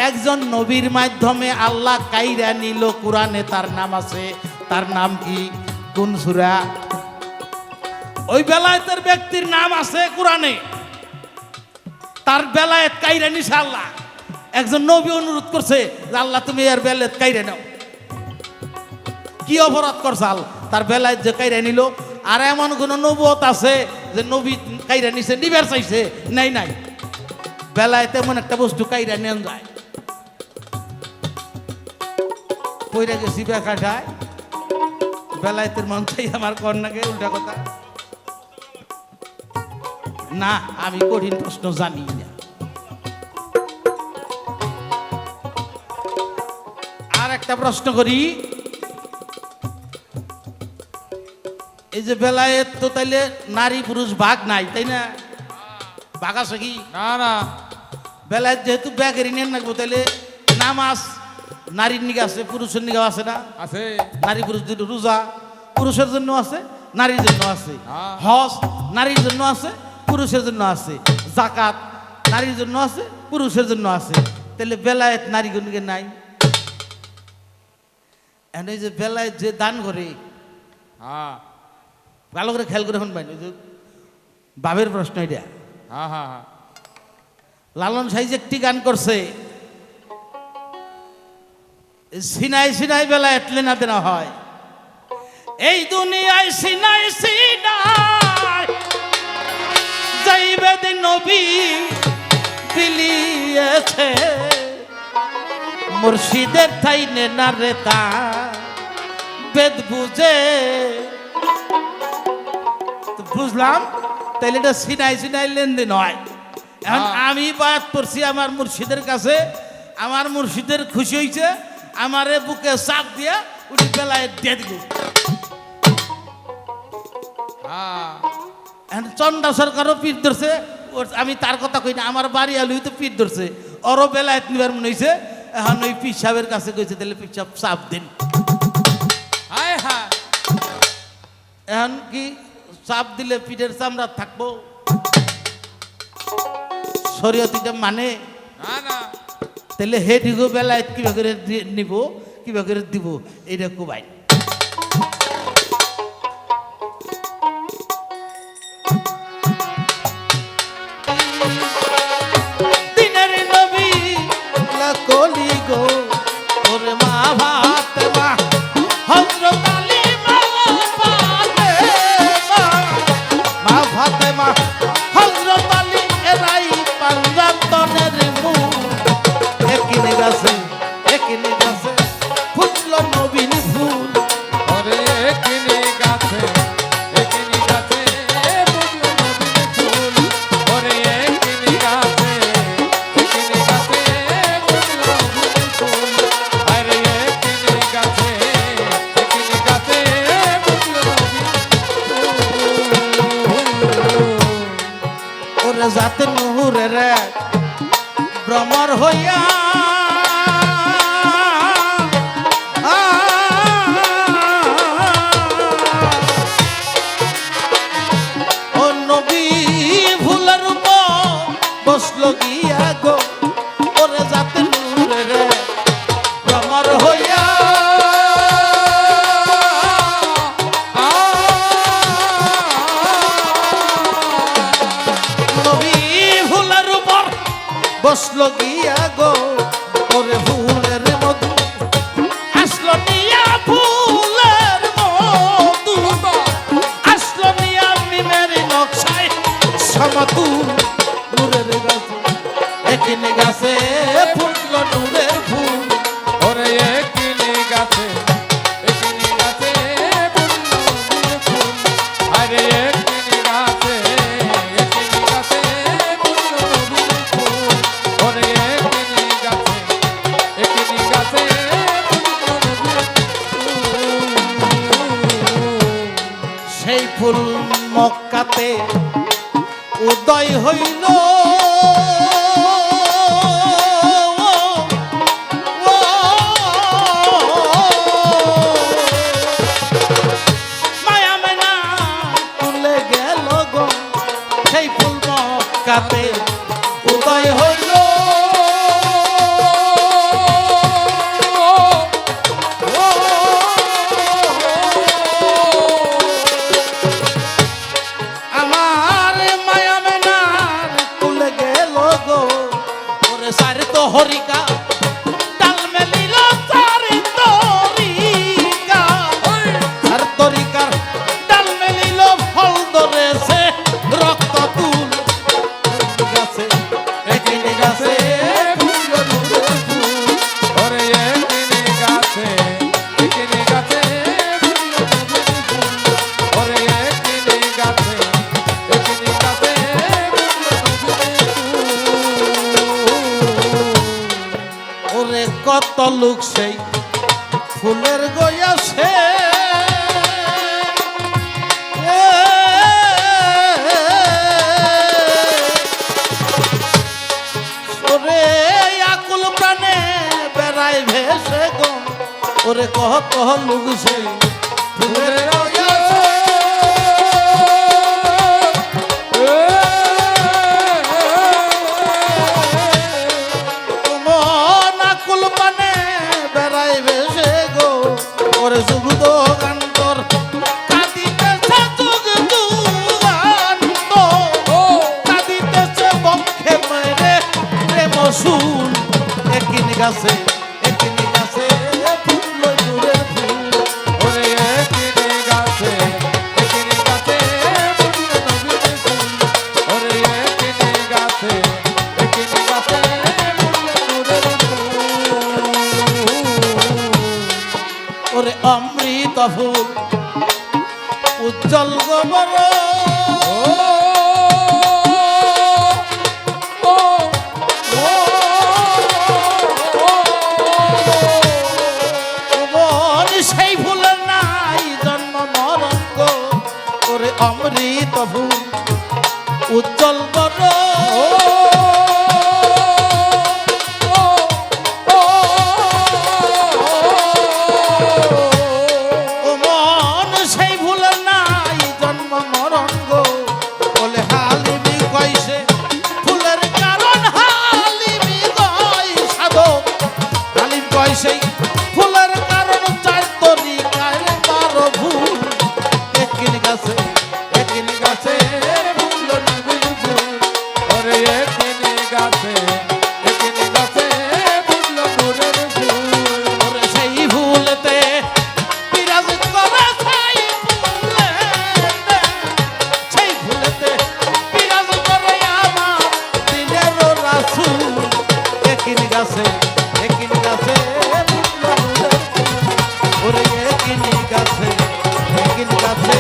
একজন নবীর মাধ্যমে আল্লাহ কাইরা নিল কোরআনে তার নাম আছে, তার নাম কি? কোন সূরা? ওই বেলায়েতের ব্যক্তির নাম আছে কোরআনে, তার বেলায়েত কাইরা নিছে আল্লাহ। একজন নবী অনুরোধ করছে যে আল্লাহ তুমি এর বেলায়েত কাইরা নাও। কি অপরাধ করছে আল্লাহ? তার বেলায়েত যে কাইরা নিল। আর এমন কোন নবুয়ত আছে যে নবী কাইরা নিছে, নিবার চাইছে? নাই নাই। বেলায়েত এমন একটা বস্তু কাইরা নেন যায়। পইরা গেছি বেকাঠায়, বেলায়েতের মন চাই আমার কন্যাকে উল্টা কথা না। আমি কঠিন প্রশ্ন জানি না। আর একটা প্রশ্ন করি, এই যে বেলায়েত তো তাইলে নারী পুরুষ ভাগ নাই, তাই না? ভাগ আছে কি? না না, বেলায়েত যেহেতু ব্যাগেরই নেন না, তাইলে নামাজ নারীর নিকে আছে, পুরুষের নিকে আছে না? আছে। নারী পুরুষ দুটো। রোজা পুরুষের জন্য আছে, নারীর জন্য আছে। হ্যাঁ। হজ নারীর জন্য আছে, পুরুষের জন্য আছে। যাকাত নারীর জন্য আছে, পুরুষের জন্য আছে। তাহলে বেলায়েত নারী গণকে নাই। এখন এই যে বেলায়েত যে দান করে, হ্যাঁ ভালো করে খেয়াল করে শুনবেন, ওই যে বাবের প্রশ্ন এটা। হ্যাঁ হ্যাঁ হ্যাঁ। লালন সাইজ একটি গান করছে, সিনাই সিনাই বেলায়েত লেনা দেনা হয়। এই দুনিয়ায় সিনাই সিনাই যাইবে দিন নবী বিলিয়েছে, মুর্শিদের ঠাই নেনা রে তা বেদ বুঝে। তো বুঝলাম, তাইলে এটা সিনাই সিনাই লেনদেন হয়। এখন আমি বায়াত করছি আমার মুর্শিদের কাছে, আমার মুর্শিদের খুশি হয়েছে, আমারে বুকে চাপ দিয়া উঠি বেলায় দিয়ে দিল। এখন চন্ডা সরকারও পিঠ ধরছে, আমি তার কথা কই না, আমার বাড়ি আলুই তো পিঠ ধরছে, ওরও বেলায় নিবার মনে হয়েছে। এখন ওই পীর সাহেবের কাছে কইছে তাহলে পীর সাহেব চাপ দিন। হায় হায়। এখন কি চাপ দিলে পিঠের চামড়া থাকবো? শরীয়ত এটা মানে? না না। তাহলে হে দিগো বেলায় কিভাবে করে নিব, কিভাবে করে দিব, এইটা খুব আইন। দিনের নবী কলি গো ওরে মা ভাত মা হযরত আলী মা ভাতে মা হযরত আলী এরাই পাঞ্জাতনের মুখ। একিনে গাছে ফুটল নবীন ফুল। ওরে কিনি গাছে, কিনি গাছে বুঝলো নবীন ফুল। ওরে কিনি গাছে, কিনি গাছে বুঝলো নবীন ফুল। আরে কিনি গাছে, কিনি গাছে বুঝলো নবীন ফুল। ওরে জাতে নূরের ভ্রমর হইয়া ও নবী ফুলের উপর বসলো গিয়া গো। ওরে জাতে নূরের ভ্রমর হইয়া নবী ফুলের উপর বসলো গিয়া গো। ওরে ফুলের মধু আসলো নিয়া, ফুলের মধু আসলো নিয়া মিমের নকশায় সমতু। নূরের গাছে এখানে গাছে ফুটলো নূরের ফুল। ওরে কিনি গাছে, কিনি গাছে বুঝলো নবীন ফুল। আরে কিনি গাছে, কিনি গাছে বুঝলো নবীন ফুল। ওরে কিনি গাছে, কিনি গাছে বুঝলো নবীন ফুল। সেই ফুল মক্কাতে উদয় হইল, তো হরিকা ডাল মেলিল চার তরিকা আর তরিকার ডাল মেলিল ফল ধরেছে রক্ত তুল গাছে একিনি গাছে ওরে একিনি গাছে একিনি গাছে ওরে একিনি গাছে একিনি গাছে ওরে কত লোক সেই ফুলের গয়াছে ওরে আকুল প্রাণে বেড়াই ভেসে গো ওরে কত লোক সেই ফুলের গয়াছে মন আকুল প্রাণে বেড়াই ভেসে গো ওরে যুগদ গান্তর কাঁদিতেছে কাঁদিতেছে বক্ষে মেরে প্রেম সুর একিনি গাছে একিনি গাছে ফুল দূরের ফুল ওরে একিনি গাছে একিনি গাছে ওরে একিনি গাছে একিনি গাছে ওরে অমৃত ফুল উজ্জ্বল গোবর মন সেই ফুলের নাই জন্ম মরণ গো ওরে অমৃত ফুল উজ্জ্বল বড় ও মন সেই ফুলের নাই জন্ম মরণ গো বলে হালিমি কইছে ফুলের কারণ হালিমি কই সাধক হালিম কইছে ফুলের কারণ চাই তরিকায় বারো ভুল একিনি গাছে একিনি গাছে ফুল নবীর ফুল ওরে একিনি গাছে একিনি গাছে ফুল নূরের ফুল ওরে সেই ভুলতে বিরাজ করে সেই ভুলতে বিরাজ করে আমার দিনের রাসূল একিনি গাছে একিনি গাছে ওরে একিনি গাছে একিনি গাছে